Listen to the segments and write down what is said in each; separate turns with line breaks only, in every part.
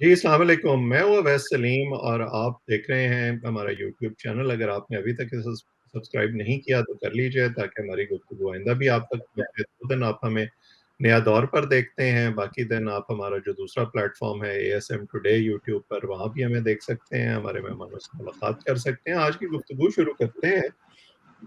जी, अस्सलाम वालेकुम। मैं हूँ अवैस सलीम और आप देख रहे हैं हमारा यूट्यूब चैनल। अगर आपने अभी तक इसे सब्सक्राइब नहीं किया तो कर लीजिए ताकि हमारी गुफ्तगू आइंदा भी आप तक पहुँचे। 2 दिन आप हमें नया दौर पर देखते हैं, बाकी दिन आप हमारा जो दूसरा प्लेटफ़ॉर्म है एएसएम टुडे यूट्यूब पर, वहाँ भी हमें देख सकते हैं, हमारे मेहमानों से मुलाकात कर सकते हैं। आज की गुफ्तगू शुरू करते हैं।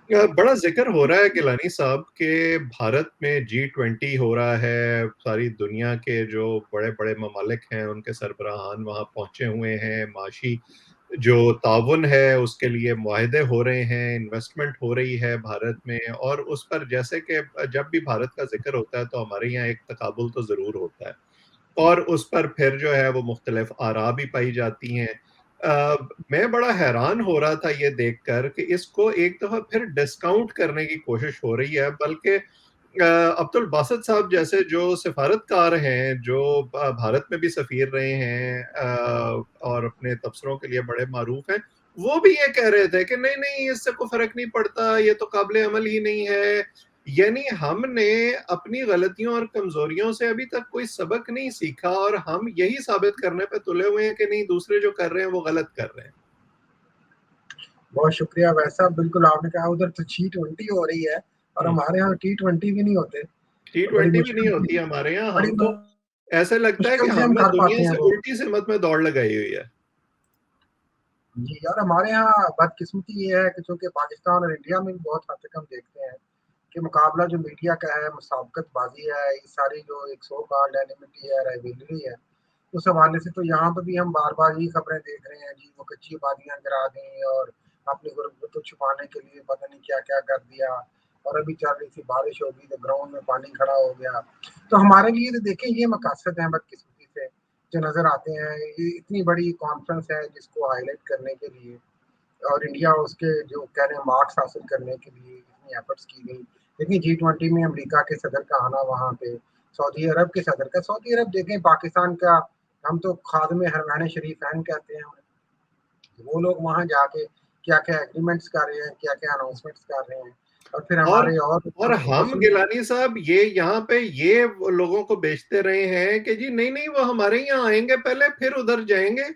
बड़ा ज़िक्र हो रहा है गिलानी साहब के भारत में जी20 हो रहा है, सारी दुनिया के जो बड़े-बड़े ममालिक हैं, उनके सरबराहान वहाँ पहुँचे हुए हैं, माशी जो ताउन है, उसके लिए मुआहदे हो रहे हैं, इन्वेस्टमेंट हो रही है भारत में और उस पर जैसे कि जब भी भारत का ज़िक्र होता है, तो हमारे यहाँ एक तकाबुल तो ज़रूर होता है और उस पर फिर जो है वो मुख्तलिफ आरा भी पाई जाती हैं। मैं बड़ा हैरान हो रहा था ये देखकर कि इसको एक दफ़ा फिर डिस्काउंट करने की कोशिश हो रही है, बल्कि अब्दुल बासित साहब जैसे जो सिफारतकार हैं, जो भारत में भी सफ़ीर रहे हैं और अपने तबसरों के लिए बड़े मारूफ़ हैं, वो भी ये कह रहे थे कि नहीं-नहीं इससे कोई फ़र्क नहीं पड़ता, ये तो काबिल अमल ही नहीं है। यानी हमने अपनी गलतियों और कमज़ोरियों से अभी तक कोई सबक नहीं सीखा और हम यही साबित करने पे तुले हुए हैं कि नहीं दूसरे जो कर रहे हैं वो गलत कर रहे हैं।
बहुत शुक्रिया। वैसा बिल्कुल आपने कहा, उधर तो G20 हो रही है और
हुँ।
हमारे यहाँ T20 भी नहीं होते। और बड़ी
T20 भी नहीं
मुश्किल
होती
से
हमारे यहाँ,
बड़ी
हम तो ऐसे लगता है कि
मुश्किल से हम
हमने
कर
दुनिया
पाते हैं
से
वो।
उल्टी सिमत में दौड़ लगाई हुई है।
जी, और हमारे यहाँ बदकिस्मती ये है कि चूँकि पाकिस्तान और इंडिया में भी बहुत हद तक हम देखते हैं कि मुकाबला जो मीडिया का है, मुसाबकतबाज़ी है, ये सारी जो एक सो कॉल्ड एनिमिटी है, राइवलरी है, उस हवाले से तो यहाँ पे भी हम बार-बार यही खबरें देख रहे हैं जी, वो कच्ची आबादियाँ गिरा दी और अपनी गुर्बत को छुपाने के लिए पता नहीं क्या-क्या कर दिया और अभी चल रही थी बारिश होगी तो ग्राउंड में पानी खड़ा हो गया। तो हमारे लिए तो देखें ये मकासद हैं बदकिस्मती से जो नज़र आते हैं। ये इतनी बड़ी कॉन्फ्रेंस है जिसको हाइलाइट करने के लिए और इंडिया उसके जो कह रहे हैं मार्क्स हासिल करने के लिए इतनी एफर्ट्स की गई। देखिए G20 में अमेरिका के सदर का आना वहाँ पे, सऊदी अरब के सदर का, सऊदी अरब देखें पाकिस्तान का, हम तो खादिम हरमैन शरीफैन कहते हैं उन्हें। वो लोग वहाँ जाके क्या-क्या एग्रीमेंट्स कर रहे हैं, क्या-क्या अनाउंसमेंट्स कर रहे हैं और फिर
और
हमारे और
और हम
पड़ोसी मुल्क।
गिलानी साहब ये यहाँ पे ये वो लोगों को बेचते रहे हैं कि जी नहीं-नहीं वो हमारे यहाँ आएँगे पहले फिर उधर जाएँगे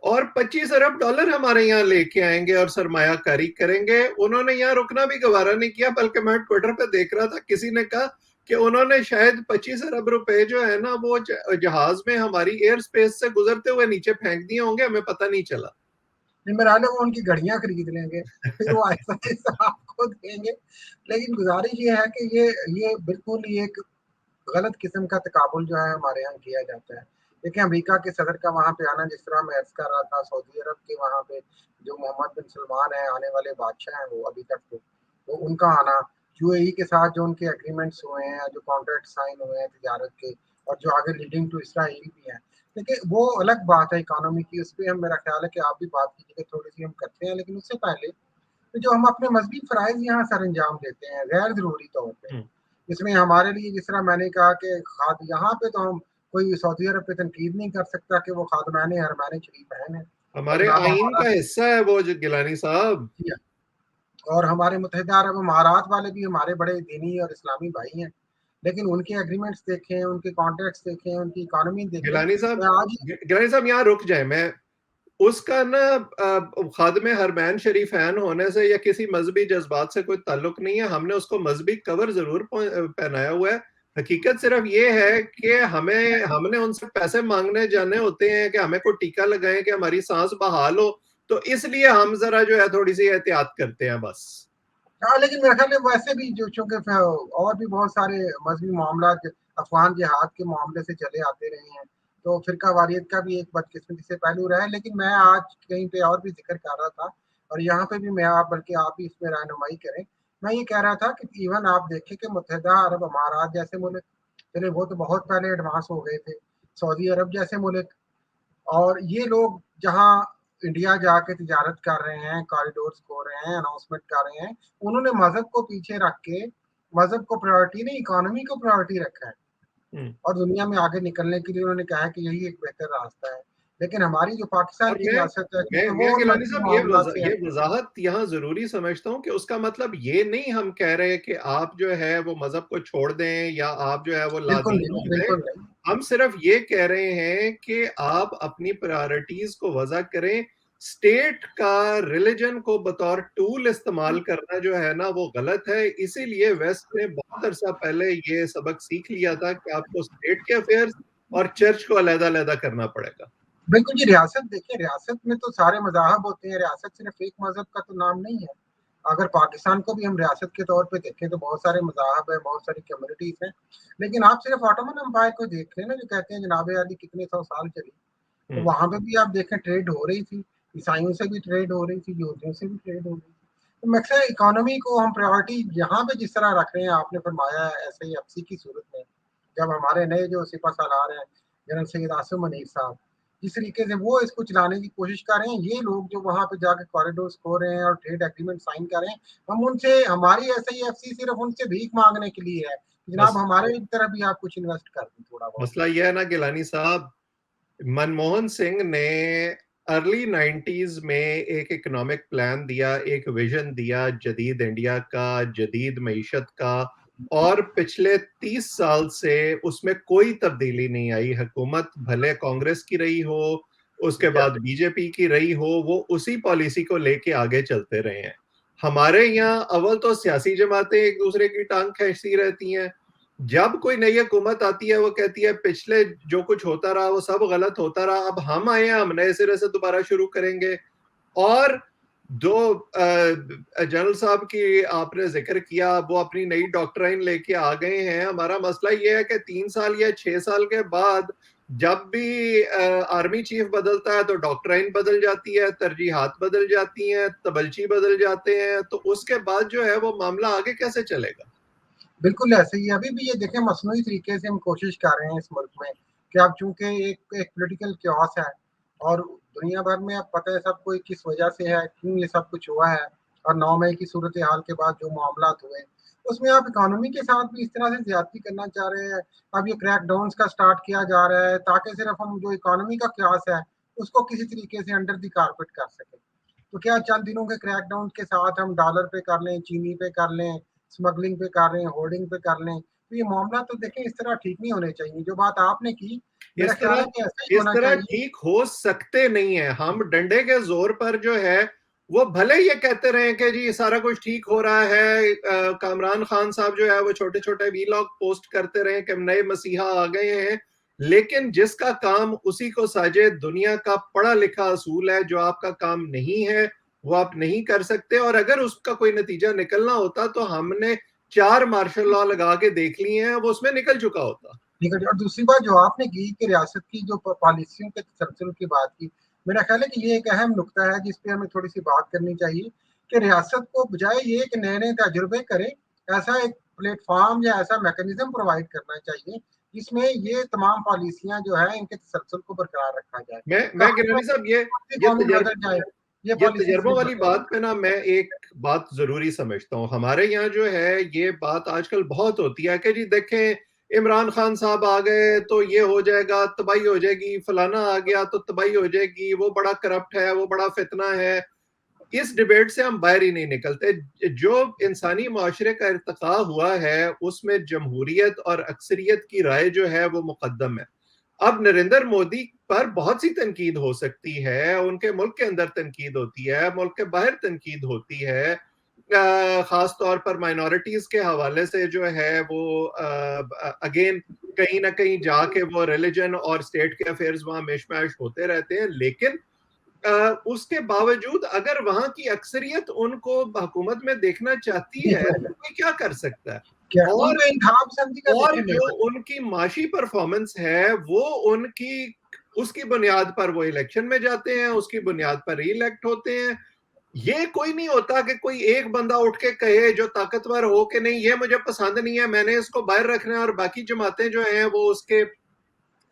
और 25 अरब डॉलर हमारे यहाँ लेके आएँगे और सरमायाकारी करेंगे। उन्होंने यहाँ रुकना भी गवारा नहीं किया बल्कि मैं ट्विटर पे देख रहा था किसी ने कहा कि उन्होंने शायद 25 अरब रुपए जो है ना वो जहाज में हमारी एयर स्पेस से गुजरते हुए नीचे फेंक दिए होंगे, हमें पता नहीं चला।
निमराले वो उनकी घड़ियाँ खरीद लेंगे, फिर वो ऐसा-ऐसा आपको देंगे। लेकिन गुज़ारिश ये है कि ये बिल्कुल ही एक गलत किस्म का तकाबुल जो है हमारे यहाँ किया जाता है। देखिए अमेरिका के सदर का वहाँ पे आना जिस तरह मैं अर्ज़ कर रहा था, सऊदी अरब के वहाँ पे जो मोहम्मद बिन सलमान हैं, आने वाले बादशाह हैं वो अभी तक तो उनका आना, यूएई के साथ जो उनके एग्रीमेंट्स हुए हैं, जो कॉन्ट्रैक्ट साइन हुए हैं तिजारत के और जो आगे लीडिंग टू इसराइल भी हैं। देखिए वो अलग बात है इकोनॉमी की, उस पे हम मेरा ख़्याल है कि आप भी बात कीजिएगा, थोड़ी-सी हम करते हैं। लेकिन उससे पहले तो जो हम अपने मज़हबी फ़राइज़ यहाँ सरअंजाम देते हैं गैर ज़रूरी तौर पे,
हुँ।
इसमें हमारे लिए जिस तरह मैंने कहा कि खाद यहाँ पे तो हम कोई सऊदी अरब पे तनकीद नहीं कर सकता कि वो खादिम हरमैन शरीफैन है और
हमारे
जनाब
आइन
हमारा
का हिस्सा है वो ज गिलानी साहब।
और हमारे मुत्तहिदा अरब अमारात वाले भी हमारे बड़े दीनी और इस्लामी भाई हैं। लेकिन उनके एग्रीमेंट्स देखें, उनके कॉन्ट्रैक्ट्स देखें, उनकी इकोनॉमी देखें,
गिलानी साहब
मैं आज
गिलानी साहब यहाँ रुक जाएँ। मैं उसका ना खादिम हरमैन शरीफैन होने से या किसी मज़हबी जज़्बात से कोई ताल्लुक नहीं है। हमने उसको मज़हबी कवर ज़रूर पहनाया हुआ है। हकीकत सिर्फ़ ये है कि हमने उनसे पैसे माँगने जाने होते हैं कि हमें कोई टीका लगाएँ कि हमारी साँस बहाल हो, तो इसलिए हम ज़रा जो है थोड़ी-सी एहतियात करते हैं बस।
हाँ, लेकिन मेरे ख़्याल है वैसे भी जो चूँकि फ और भी बहुत सारे मज़हबी मामलात अफ़गान जिहाद के मामले से चले आते रहे हैं, तो फ़िरक़ावारियत का भी एक बदकिस्मती से पहलू रहा है। लेकिन मैं आज कहीं पे और भी ज़िक्र कर रहा था और यहाँ पे भी मैं आप बल्कि आप भी इसमें रहनुमाई करें। मैं ये कह रहा था कि इवन आप देखें कि मुत्तहिदा अरब अमारात जैसे मुल्क, चलिए वो तो बहुत पहले एडवांस हो गए थे। सऊदी अरब जैसे मुल्क और ये लोग जहाँ इंडिया जाके तिजारत कर रहे हैं, कॉरिडोर्स खोल रहे हैं, अनाउंसमेंट कर रहे हैं, उन्होंने मज़हब को पीछे रख के, मज़हब को प्रायोरिटी नहीं, इकोनॉमी को प्रायोरिटी रखा है
हुँ।
और दुनिया में आगे निकलने के लिए उन्होंने कहा है कि यही एक बेहतर रास्ता है। लेकिन हमारी जो पाकिस्तान
और
की रियासत है,
मैं
क्योंकि वो
मैं
उन
गिलानी
मजहबी
साहब
मामलात से है।
ये वजाहत यहाँ जरूरी समझता हूँ कि उसका मतलब ये नहीं हम कह रहे कि आप जो है वो मजहब को छोड़ दें या आप जो है वो
बिल्कुल
लादीन
नहीं,
हो गए।
बिल्कुल नहीं।
हम सिर्फ ये कह रहे हैं कि आप अपनी प्रायोरिटीज को वजह करें। स्टेट का रिलीजन को बतौर टूल इस्तेमाल करना जो है ना वो गलत है। इसीलिए वेस्ट ने बहुत अरसा पहले ये सबक सीख लिया था कि आपको स्टेट के अफेयर्स और चर्च को अलग-अलग करना पड़ेगा।
बिल्कुल जी, रियासत देखिए, रियासत में तो सारे मज़ाहब होते हैं, रियासत सिर्फ एक मज़हब का तो नाम नहीं है। अगर पाकिस्तान को भी हम रियासत के तौर पे देखें तो बहुत सारे मज़ाहब हैं, बहुत सारी कम्युनिटीज़ हैं। लेकिन आप सिर्फ ऑटोमन एम्पायर को देख लें ना, जो कहते हैं जनाब-ए-अली कितने सौ साल चली, तो
हम्म।
वहाँ पे भी आप देखें ट्रेड हो रही थी, ईसाइयों से भी ट्रेड हो रही थी, यहूदियों से भी ट्रेड हो रही थी। तो मकसद इकोनॉमी को हम प्रायोरिटी यहाँ पे जिस तरह रख रहे हैं, आपने फरमाया SAFC की सूरत में, जब हमारे नए जो सिपहसालार हैं, जनरल सैयद आसिम मुनीर साहब, जिस तरीके से वो इसको चलाने की कोशिश कर रहे हैं, ये लोग जो वहाँ पे जाके कॉरिडोर्स खो रहे हैं और ट्रेड एग्रीमेंट साइन कर रहे हैं, हम उनसे, हमारी SAFC सिर्फ उनसे भीख मांगने के लिए है, जनाब
बस
हमारे तरफ भी आप कुछ इन्वेस्ट कर दें थोड़ा बहुत।
मसला यह है ना गिलानी साहब, मनमोहन सिंह ने अर्ली 90s में एक इकोनॉमिक प्लान दिया, एक विजन दिया जदीद इंडिया का, जदीद मईशत का, और पिछले 30 साल से उसमें कोई तब्दीली नहीं आई। हुकूमत भले कांग्रेस की रही हो, उसके बाद बीजेपी की रही हो, वो उसी पॉलिसी को लेके आगे चलते रहे हैं। हमारे यहाँ अव्वल तो सियासी जमातें एक दूसरे की टांग खींचती रहती हैं। जब कोई नई हुकूमत आती है वो कहती है पिछले जो कुछ होता रहा वो सब गलत होता रहा, अब हम आए हैं, हम नए सिरे से दोबारा शुरू करेंगे। और जो जनरल साहब की आपने जिक्र किया, वो अपनी नई डॉक्ट्राइन लेके आ गए हैं। हमारा मसला ये है कि 3 साल या 6 साल के बाद जब भी आर्मी चीफ बदलता है तो डॉक्ट्राइन बदल जाती है, तरजीहात बदल जाती हैं, तबलची बदल जाते हैं, तो उसके बाद जो है वो मामला आगे कैसे चलेगा।
बिल्कुल ऐसे ही अभी भी ये देखें, मसनूई तरीके से हम कोशिश कर रहे हैं इस मुल्क में कि अब चूंकि एक पॉलिटिकल क्योस है और दुनिया भर में अब पता है सबको किस वजह से है, क्यों ये सब कुछ हुआ है, और 9 मई की सूरत हाल के बाद जो मामला हुए उसमें आप इकोनॉमी के साथ भी इस तरह से ज्यादती करना चाह रहे हैं। अब ये क्रैकडाउन का स्टार्ट किया जा रहा है ताकि सिर्फ हम जो इकोनॉमी का क्यास है उसको किसी तरीके से अंडर द कारपेट कर सकें। तो क्या चंद दिनों के क्रैकडाउन के साथ हम डॉलर पे कर लें, चीनी पे कर लें, स्मगलिंग पे कर रहे हैं, होर्डिंग पे कर लें, तो ये मामला तो देखें इस तरह ठीक नहीं होने चाहिए। जो बात आपने की, मेरा
इस
ख्याल है
तरह
कि ऐसा ही
इस
होना
तरह
चाहिए।
ठीक हो सकते नहीं है। हम डंडे के जोर पर जो है वो भले ये कहते रहे कि जी सारा कुछ ठीक हो रहा है, कामरान खान साहब जो है वो छोटे छोटे वीलॉग पोस्ट करते रहे कि नए मसीहा आ गए हैं, लेकिन जिसका काम उसी को साजे, दुनिया का पढ़ा लिखा असूल है, जो आपका काम नहीं है वो आप नहीं कर सकते। और अगर उसका कोई नतीजा निकलना होता तो हमने 4 मार्शल लॉ लगा के देख लिए हैं, वो उसमें निकल चुका होता।
ठीक है। और दूसरी बात जो आपने की कि रियासत की जो पॉलिसियों के तसलसल की बात की, मेरा ख्याल है कि ये एक अहम नुकता है जिस पे हमें थोड़ी सी बात करनी चाहिए कि रियासत को बजाय ये कि नए नए तजुर्बे करे, ऐसा एक प्लेटफॉर्म या ऐसा मैकेनिज्म प्रोवाइड करना चाहिए जिसमें ये तमाम पॉलिसियां जो है इनके तसलसल को बरकरार रखा जाए।
मैं गिलानी साहब ये
कौन
तजर्बा
बदल जाए, ये
ये
पॉलिसी
तजर्बों
सिर्फ
वाली
बदल
बात पे ना मैं एक बात जरूरी समझता हूँ। हमारे यहाँ जो है ये बात आजकल बहुत होती है कि जी देखें इमरान खान साहब आ गए तो ये हो जाएगा, तबाही हो जाएगी, फलाना आ गया तो तबाही हो जाएगी, वो बड़ा करप्ट है, वो बड़ा फितना है। इस डिबेट से हम बाहर ही नहीं निकलते। जो इंसानी माशरे का इर्तिका हुआ है उसमें जमहूरियत और अक्सरियत की राय जो है वो मुकद्दम है। अब नरेंद्र मोदी पर बहुत सी तनकीद हो सकती है, उनके मुल्क के अंदर तनकीद होती है, मुल्क के बाहर तनकीद होती है, खास तौर पर माइनॉरिटीज के हवाले से जो है वो अगेन कहीं ना कहीं जाके वो रिलीजन और स्टेट के अफेयर्स वहां मिशमैश होते रहते हैं। लेकिन उसके बावजूद अगर वहां की अक्सरियत उनको हुकूमत में देखना चाहती है तो कोई क्या कर सकता है।
क्या
और
उनको इंतहा पसंदी का
और
देखें
जो
मेरा।
उनकी माशी परफॉर्मेंस है वो उनकी उसकी बुनियाद पर वो इलेक्शन में जाते हैं, उसकी बुनियाद पर री इलेक्ट होते हैं। ये कोई नहीं होता कि कोई एक बंदा उठ के कहे जो ताकतवर हो कि नहीं ये मुझे पसंद नहीं है, मैंने इसको बाहर रखना है, और बाकी जमातें जो हैं वो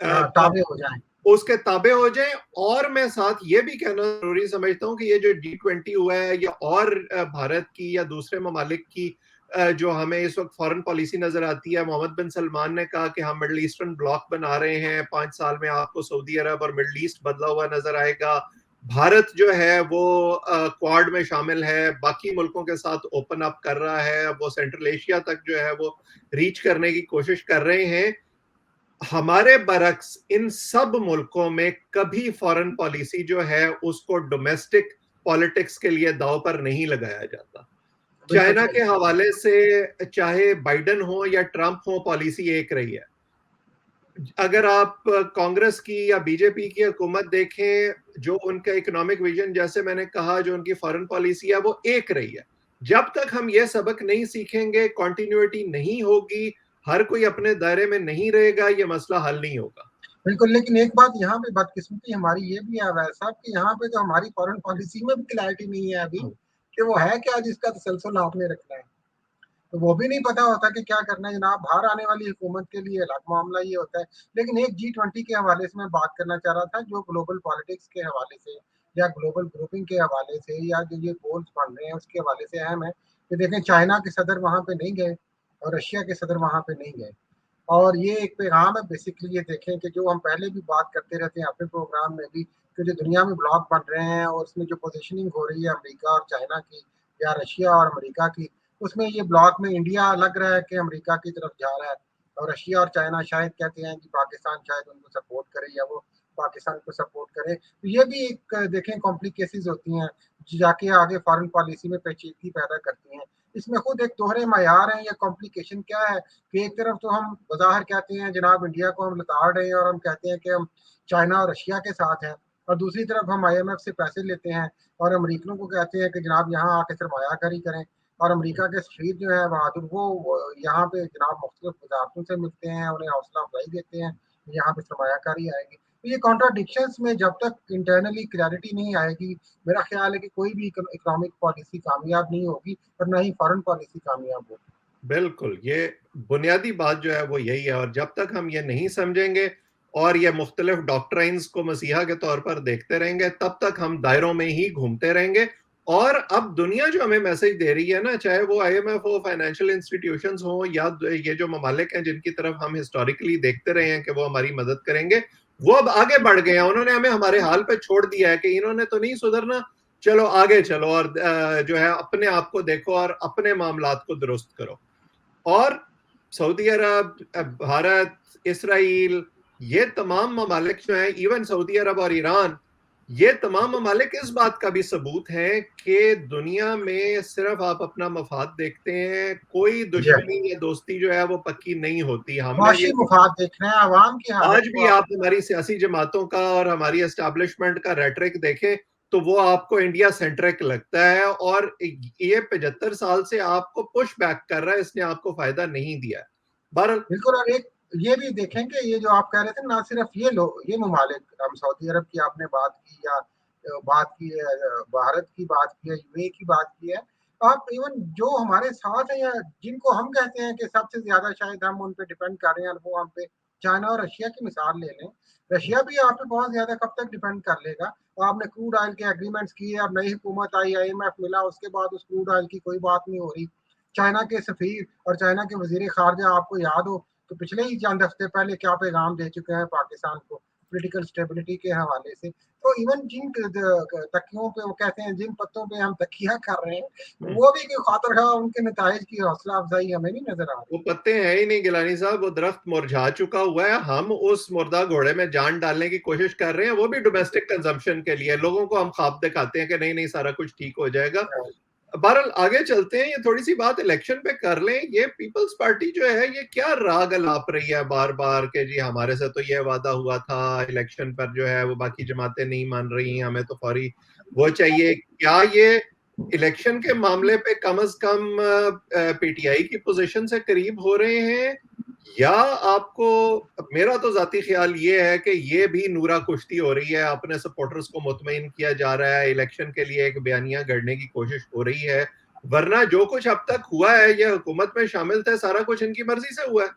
ताबे हो जाए।
उसके ताबे हो जाएं। और मैं साथ ये भी कहना जरूरी समझता हूँ कि ये जो G20 हुआ है या और भारत की या दूसरे ममालिक की जो हमें इस वक्त फॉरेन पॉलिसी नजर आती है, मोहम्मद बिन सलमान ने कहा कि हम मिडल ईस्टर्न ब्लॉक बना रहे हैं, 5 साल में आपको सऊदी अरब और मिडल ईस्ट बदला हुआ नजर आएगा। भारत जो है वो क्वाड में शामिल है, बाकी मुल्कों के साथ ओपन अप कर रहा है, वो सेंट्रल एशिया तक जो है वो रीच करने की कोशिश कर रहे हैं। हमारे बरक्स इन सब मुल्कों में कभी फॉरेन पॉलिसी जो है उसको डोमेस्टिक पॉलिटिक्स के लिए दांव पर नहीं लगाया जाता। चाइना के हवाले से चाहे बाइडेन हो या ट्रंप हो, पॉलिसी एक रही है। अगर आप कांग्रेस की या बीजेपी की हुकूमत देखें, जो उनका इकोनॉमिक विजन, जैसे मैंने कहा, जो उनकी फॉरेन पॉलिसी है वो एक रही है। जब तक हम ये सबक नहीं सीखेंगे, कॉन्टिन्यूटी नहीं होगी, हर कोई अपने दायरे में नहीं रहेगा, ये मसला हल नहीं होगा।
बिल्कुल, लेकिन एक बात यहाँ पे बदकिस्मती हमारी ये भी है वैसे साहब कि यहाँ पे तो हमारी फॉरेन पॉलिसी में भी क्लैरिटी नहीं है अभी कि वो है क्या जिसका तसलसल आपने रखना है। तो वो भी नहीं पता होता कि क्या करना है जनाब। बाहर आने वाली हुकूमत के लिए अलग मामला ये होता है। लेकिन एक G20 के हवाले से मैं बात करना चाह रहा था, जो ग्लोबल पॉलिटिक्स के हवाले से या ग्लोबल ग्रुपिंग के हवाले से या जो ये पोल्स बन रहे हैं उसके हवाले से अहम है कि देखें चाइना के सदर वहाँ पे नहीं गए और रशिया के सदर वहाँ पे नहीं गए। और ये एक पैगाम है बेसिकली, ये देखें कि जो हम पहले भी बात करते रहते हैं अपने प्रोग्राम में भी कि जो दुनिया में ब्लॉक बन रहे हैं और उसमें जो पोजीशनिंग हो रही है अमेरिका और चाइना की या रशिया और अमेरिका की, उसमें ये ब्लॉक में इंडिया लग रहा है कि अमेरिका की तरफ जा रहा है और रशिया और चाइना शायद कहते हैं कि पाकिस्तान शायद उनको सपोर्ट करे या वो पाकिस्तान को सपोर्ट करे। तो ये भी एक देखें कॉम्प्लिकेसीज होती हैं जो जाके आगे फॉरेन पॉलिसी में पेचीदगी पैदा करती हैं। इसमें खुद एक दोहरे मायार हैं या कॉम्प्लिकेशन क्या है कि एक तरफ तो हम बज़ाहिर कहते हैं जनाब इंडिया को हम लताड़ रहे हैं और हम कहते हैं कि हम चाइना और रशिया के साथ हैं, और दूसरी तरफ हम IMF से पैसे लेते हैं और अमरीकनों को कहते हैं कि जनाब यहाँ आके सरमायाकारी करें। और अमेरिका के सफीर जो है बहादुर वो यहाँ पे जनाब मुख्तलिफ वजारतों से मिलते हैं, उन्हें हौसला अफजाई देते हैं, यहाँ पे सरमायाकारी आएगी। तो ये कॉन्ट्राडिक्शंस में जब तक इंटरनली क्लैरिटी नहीं आएगी, मेरा ख्याल है कि कोई भी इकोनॉमिक पॉलिसी कामयाब नहीं होगी और ना ही फॉरेन पॉलिसी कामयाब होगी।
बिल्कुल, ये बुनियादी बात जो है वो यही है, और जब तक हम ये नहीं समझेंगे और ये मुख्तलिफ डॉक्ट्राइन्स को मसीहा के तौर पर देखते रहेंगे, तब तक हम दायरों में ही घूमते रहेंगे। और अब दुनिया जो हमें मैसेज दे रही है ना, चाहे वो IMF हो, फाइनेंशियल इंस्टीट्यूशंस हो, या ये जो ममालिक हैं जिनकी तरफ हम हिस्टोरिकली देखते रहे हैं कि वो हमारी मदद करेंगे, वो अब आगे बढ़ गए हैं। उन्होंने हमें हमारे हाल पे छोड़ दिया है कि इन्होंने तो नहीं सुधरना, चलो आगे चलो और जो है अपने आप को देखो और अपने मामलात को दुरुस्त करो। और सऊदी अरब, भारत, इसराइल, ये तमाम ममालिक जो हैं, इवन सऊदी अरब और ईरान, ये तमाम ममालिक इस बात का भी सबूत है कि दुनिया में सिर्फ आप अपना मफाद देखते हैं, कोई दुश्मनी या दोस्ती जो है वो पक्की नहीं होती। हमने ये
मुफाद देखना है आवाम की हालत
आज भी आप हमारी सियासी जमातों का और हमारी एस्टैब्लिशमेंट का रेटरिक देखें तो वो आपको इंडिया सेंट्रिक लगता है, और ये 75 साल से आपको पुश बैक कर रहा है, इसने आपको फायदा नहीं दिया है।
बिल्कुल। और एक ये भी देखें कि ये जो आप कह रहे थे ना, सिर्फ ये लोग, ये ममालिक, हम सऊदी अरब की आपने बात की या बात की है, भारत की बात की है, UAE की बात की है, आप इवन जो हमारे साथ है या जिनको हम कहते हैं कि सबसे ज्यादा शायद हम उन पे डिपेंड कर रहे हैं, वो हम पे चाइना और रशिया की मिसाल ले लें। रशिया भी आप पे बहुत ज्यादा कब तक डिपेंड कर लेगा। आपने क्रूड ऑयल के एग्रीमेंट्स किए, अब नई हुकूमत आई, IMF मिला, उसके बाद उस क्रूड ऑयल की कोई बात नहीं हो रही। चाइना के सफीर और चाइना के वजीर खारजा आपको याद हो तो पिछले ही चंद हफ्ते पहले क्या पैगाम दे चुके हैं पाकिस्तान को पोलिटिकल स्टेबिलिटी के हवाले से। तो इवन जिन तकियों पे, वो कहते हैं जिन पत्तों पे हम तकिया कर रहे हैं, वो भी कोई खातर खा उनके नताइज की हौसला अफजाई हमें नहीं नजर आ रही।
वो पत्ते हैं ही नहीं गिलानी साहब, वो दरख्त मुरझा चुका हुआ है। हम उस मुर्दा घोड़े में जान डालने की कोशिश कर रहे हैं, वो भी डोमेस्टिक कंजम्पशन के लिए। लोगों को हम ख्वाब दिखाते हैं कि नहीं नहीं सारा कुछ ठीक हो जाएगा। बहरहाल आगे चलते हैं, ये थोड़ी सी बात इलेक्शन पे कर लें। ये पीपल्स पार्टी जो है ये क्या राग अलाप रही है बार बार के जी हमारे से तो ये वादा हुआ था, इलेक्शन पर जो है वो बाकी जमातें नहीं मान रही, हमें तो फौरी वो चाहिए। क्या ये इलेक्शन के मामले पे कम अज कम PTI की पोजीशन से करीब हो रहे हैं, या आपको, मेरा तो जाती ख्याल ये है कि ये भी नूरा कुश्ती हो रही है, अपने सपोर्टर्स को मुतमईन किया जा रहा है, इलेक्शन के लिए एक बयानिया गढ़ने की कोशिश हो रही है, वरना जो कुछ अब तक हुआ है, ये हुकूमत में शामिल थे, सारा कुछ इनकी मर्जी से हुआ है।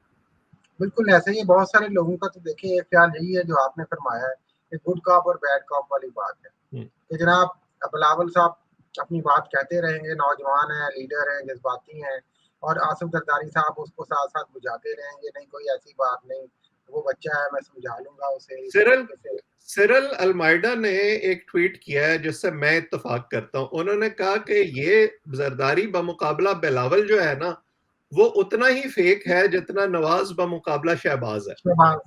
बिल्कुल ऐसे ही बहुत सारे लोगों का तो देखिए एक ख्याल यही है जो आपने फरमाया है कि गुड कॉप और बैड कॉप वाली बात है कि जनाब बिलावल साहब अपनी बात कहते रहेंगे, नौजवान हैं, लीडर हैं, जज्बाती हैं, और आसिफ जरदारी साहब उसको साथ-साथ बुझाते रहेंगे, नहीं कोई ऐसी बात नहीं, वो बच्चा है मैं समझा लूँगा उसे, इस
सिरल
तरीके से।
सिरल अलमाइडा ने एक ट्वीट किया है जिससे मैं इत्तेफाक करता हूं। उन्होंने कहा कि ये जरदारी बमुकाबला बिलावल जो है ना, वो उतना ही फेक है जितना नवाज बमुकाबला शहबाज है।
शहबाज,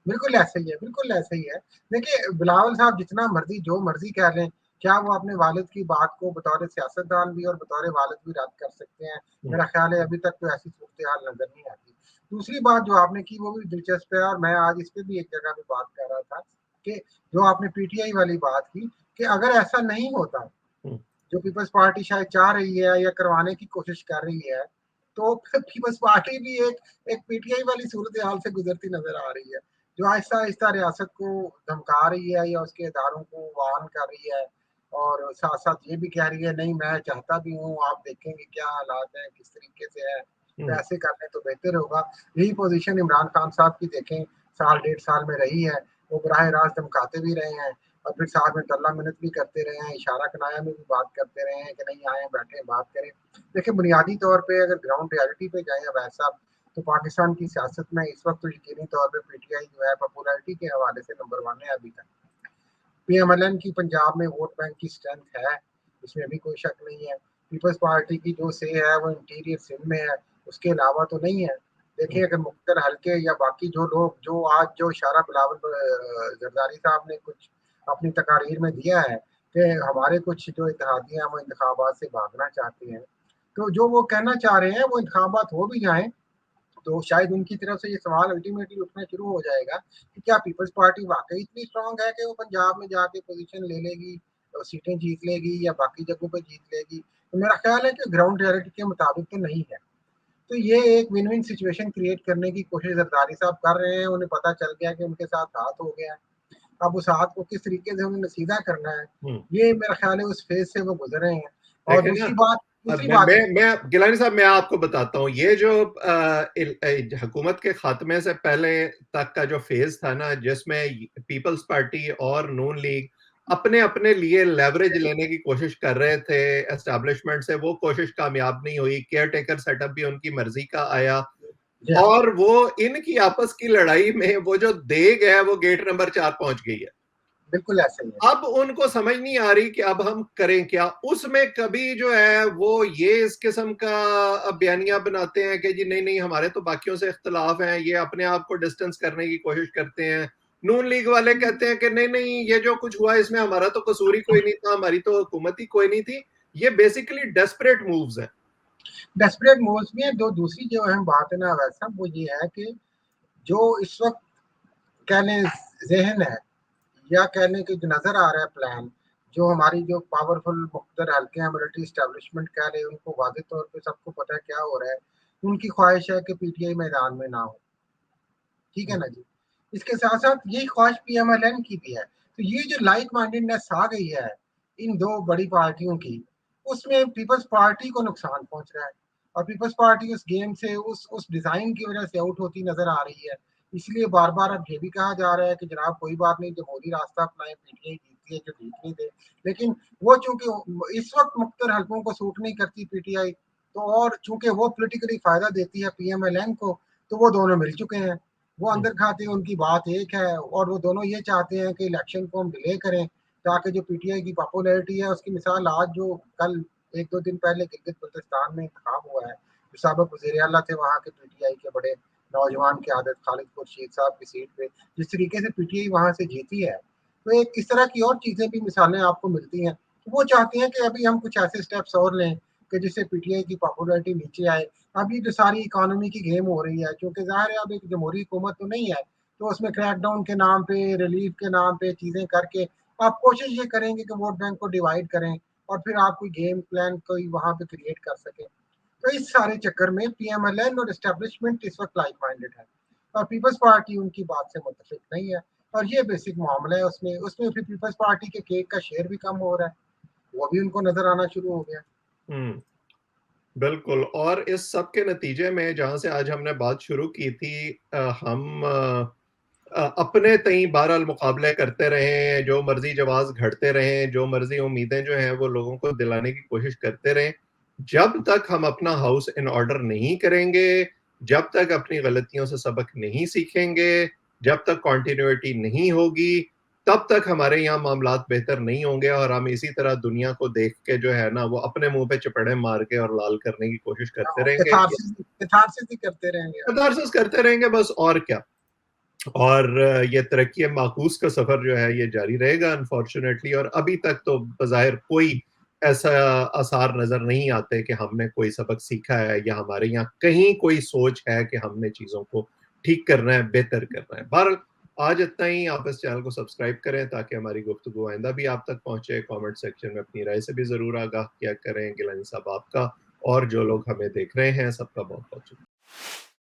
बिल्कुल ऐसा ही है, बिल्कुल ऐसा ही है। देखिए, बिलावल साहब जितना मर्ज़ी जो मर्ज़ी कह लें, क्या वो अपने वालिद की बात को बतौर सियासतदान भी और बतौर वालिद भी रद्द कर सकते हैं?
हम्म,
मेरा ख़्याल है अभी तक तो ऐसी सूरत-ए-हाल नज़र नहीं आती। दूसरी बात जो आपने की वो भी दिलचस्प है और मैं आज इस पे भी एक जगह पे बात कर रहा था कि जो आपने पीटीआई वाली बात की कि अगर ऐसा नहीं होता,
हम्म,
जो पीपल्स पार्टी शायद चाह रही है या करवाने की कोशिश कर रही है, तो पीपल्स पार्टी भी एक पीटीआई वाली सूरत-ए-हाल से गुज़रती नज़र आ रही है, जो आहिस्ता-आहिस्ता रियासत को धमका रही है या उसके इदारों को वार्न कर रही है और साथ-साथ ये भी कह रही है, नहीं मैं चाहता भी हूँ, आप देखेंगे क्या हालात हैं, किस तरीके से है, तो
हम्म,
ऐसे कर लें तो बेहतर होगा। यही पोज़ीशन इमरान खान साहब की देखें, साल डेढ़ साल में रही है, वो बराह रास्त धमकाते भी रहे हैं और फिर साथ में तल्ला मिन्नत भी करते रहे हैं, इशारा कनाया में भी बात करते रहे हैं कि नहीं आए, बैठे, बात करें। देखिए, बुनियादी तौर पे अगर ग्राउंड रियलिटी पे जाएँ अवैध साहब, तो पाकिस्तान की सियासत में इस वक़्त तो यकीनी तौर पे पीटीआई जो है पॉपुलैरिटी के हवाले से नंबर 1 है अभी तक। पीएमएलएन की पंजाब में वोट बैंक की स्ट्रेंथ है, इसमें भी कोई शक नहीं है। पीपल्स पार्टी की जो से है वो इंटीरियर सिंध में है, उसके अलावा तो नहीं है।
हम्म,
देखिए, अगर मुख्तर हल्के या बाकी जो लोग जो आज जो इशारा बिलावल जरदारी साहब ने कुछ अपनी तकारीर में दिया है कि हमारे कुछ जो इत्तेहादिए हैं वो इंतखाबात से भागना चाहते हैं, तो जो वो कहना चाह रहे हैं वो इंतखाबात हो भी जाएँ तो शायद उनकी तरफ से ये सवाल अल्टीमेटली उठना शुरू हो जाएगा कि क्या पीपल्स पार्टी वाकई इतनी स्ट्रांग है कि वो पंजाब में जाके पोजीशन ले लेगी, सीटें जीत लेगी या बाकी जगहों पे जीत लेगी? तो मेरा ख्याल है कि ग्राउंड रियलिटी के मुताबिक तो नहीं है। तो ये एक विन विन सिचुएशन क्रिएट करने की कोशिश जरदारी साहब कर रहे हैं, उन्हें पता चल गया कि उनके साथ हाथ हो गया है। अब उस हाथ को किस तरीके से उन्हें सीधा करना है,
हम्म।
ये मेरा ख्याल है उस फेज से वो गुजर रहे हैं। और
देखें ना,
दूसरी
मैं
बात
मैं मैं गिलानी साहब, मैं आपको बताता हूँ, ये जो हुकूमत के खात्मे से पहले तक का जो फेज था ना, जिसमें पीपल्स पार्टी और नून लीग अपने अपने लिए लेवरेज लेने की कोशिश कर रहे थे एस्टेब्लिशमेंट से, वो कोशिश कामयाब नहीं हुई। केयर टेकर सेटअप भी उनकी मर्जी का आया
जी हाँ,
और वो इनकी आपस की लड़ाई में वो जो देग है वो गेट नंबर 4 पहुंच गई है।
बिल्कुल ऐसा ही है।
अब उनको समझ नहीं आ रही कि अब हम करें क्या। उसमें कभी जो है वो ये इस किस्म का बयानियां बनाते हैं कि जी नहीं नहीं, हमारे तो बाकियों से इख्तलाफ हैं, ये अपने आप को डिस्टेंस करने की कोशिश करते हैं। नून लीग वाले कहते हैं कि नहीं नहीं, ये जो कुछ हुआ इसमें हमारा तो कसूर ही कोई नहीं था, हमारी तो हुकूमत ही कोई नहीं थी। ये बेसिकली डेस्परेट मूव्स हैं।
डेस्परेट मोड्स में दो दूसरी जो अहम बात है ना वैसा वो ये है कि जो इस वक्त कह लें जहन है या कह लें कि जो नज़र आ रहा है प्लान, जो हमारी जो पावरफुल मुख्तर हल्के हैं मिलिट्री इस्टेब्लिशमेंट कह लें उनको वादे तौर पे सबको पता है क्या हो रहा है, उनकी ख्वाहिश है कि पीटीआई मैदान में ना हो, ठीक है ना जी। इसके साथ साथ यही ख्वाहिश पीएमएलएन की भी है, तो ये जो लाइक माइंडेडनेस आ गई है इन दो बड़ी पार्टियों की, उसमें पीपल्स पार्टी को नुकसान पहुंच रहा है और पीपल्स पार्टी उस गेम से उस डिजाइन की वजह से आउट होती नजर आ रही है। इसलिए बार बार अब ये भी कहा जा रहा है कि जनाब कोई बात नहीं, जमहूरी रास्ता अपनाएं, पीटीआई जीतती है जो जीतनी दे। लेकिन वो चूंकि इस वक्त मुख्तर हल्कों को सूट नहीं करती पीटीआई, तो और चूंकि वो पोलिटिकली फायदा देती है पीएमएलएन को, तो वो दोनों मिल चुके हैं। वो अंदर खाते उनकी बात एक है और वो दोनों ये चाहते हैं कि इलेक्शन को हम डिले करें ताकि जो पीटीआई की पॉपुलैरिटी है उसकी मिसाल आज जो कल एक दो दिन पहले गिलगित बल्तिस्तान में इंतखाब हुआ है, जो सबक वजीर आला थे वहाँ के पीटीआई के बड़े नौजवान की आदत खालिद खुर्शीद साहब की सीट पे जिस तरीके से पीटीआई वहाँ से जीती है, तो एक इस तरह की और चीज़ें भी मिसालें आपको मिलती हैं। तो वो चाहते हैं कि अभी हम कुछ ऐसे स्टेप्स और लें कि जिससे पीटीआई की पॉपुलैरिटी नीचे आए। अब ये जो सारी इकोनॉमी की गेम हो रही है, क्योंकि ज़ाहिर है अब एक जमहूरी हुकूमत तो नहीं है, तो उसमें क्रैकडाउन के नाम पे, रिलीफ के नाम पे चीज़ें करके आप कोशिश ये करेंगे कि वोट बैंक को डिवाइड करें और फिर आप कोई गेम प्लान कोई वहाँ पे क्रिएट कर सकें। तो इस सारे चक्कर में पीएमएलएन और एस्टेब्लिशमेंट इस वक्त लाइक माइंडेड है और पीपल्स पार्टी उनकी बात से मुतफिक नहीं है और ये बेसिक मामला है। उसमें उसमें फिर पीपल्स पार्टी के केक का शेयर भी कम हो रहा है, वो भी उनको नजर आना शुरू हो गया।
हम्म, बिल्कुल। और इस सब के नतीजे में जहां से आज हमने बात शुरू की थी, हम अपने तई बहरहाल मुकाबले करते रहे, जो मर्जी जवाब घड़ते रहे, जो मर्जी उम्मीदें जो हैं वो लोगों को दिलाने की कोशिश करते रहे। जब तक हम अपना हाउस इन ऑर्डर नहीं करेंगे, जब तक अपनी गलतियों से सबक नहीं सीखेंगे, जब तक कंटिन्यूटी नहीं होगी, तब तक हमारे यहाँ मामलात बेहतर नहीं होंगे और हम इसी तरह दुनिया को देख के जो है ना, वो अपने मुँह पे चपेड़े मार के और लाल करने की कोशिश करते
हाँ,
रहेंगे।
कैथारसिस ही करते रहेंगे हम।
कैथारसिस करते रहेंगे बस, और क्या। और ये तरक्की माकूस का सफर जो है ये जारी रहेगा अनफॉर्चुनेटली, और अभी तक तो बज़ाहिर कोई ऐसा आसार नजर नहीं आते कि हमने कोई सबक सीखा है या हमारे यहाँ कहीं कोई सोच है कि हमने चीजों को ठीक करना है, बेहतर करना है। बहरहाल आज इतना ही। आप इस चैनल को सब्सक्राइब करें ताकि हमारी गुफ्तगू आइंदा भी आप तक पहुंचे। कमेंट सेक्शन में अपनी राय से भी जरूर आगाह किया करें। गिलानी साहब आपका और जो लोग हमें देख रहे हैं सबका बहुत बहुत शुक्रिया।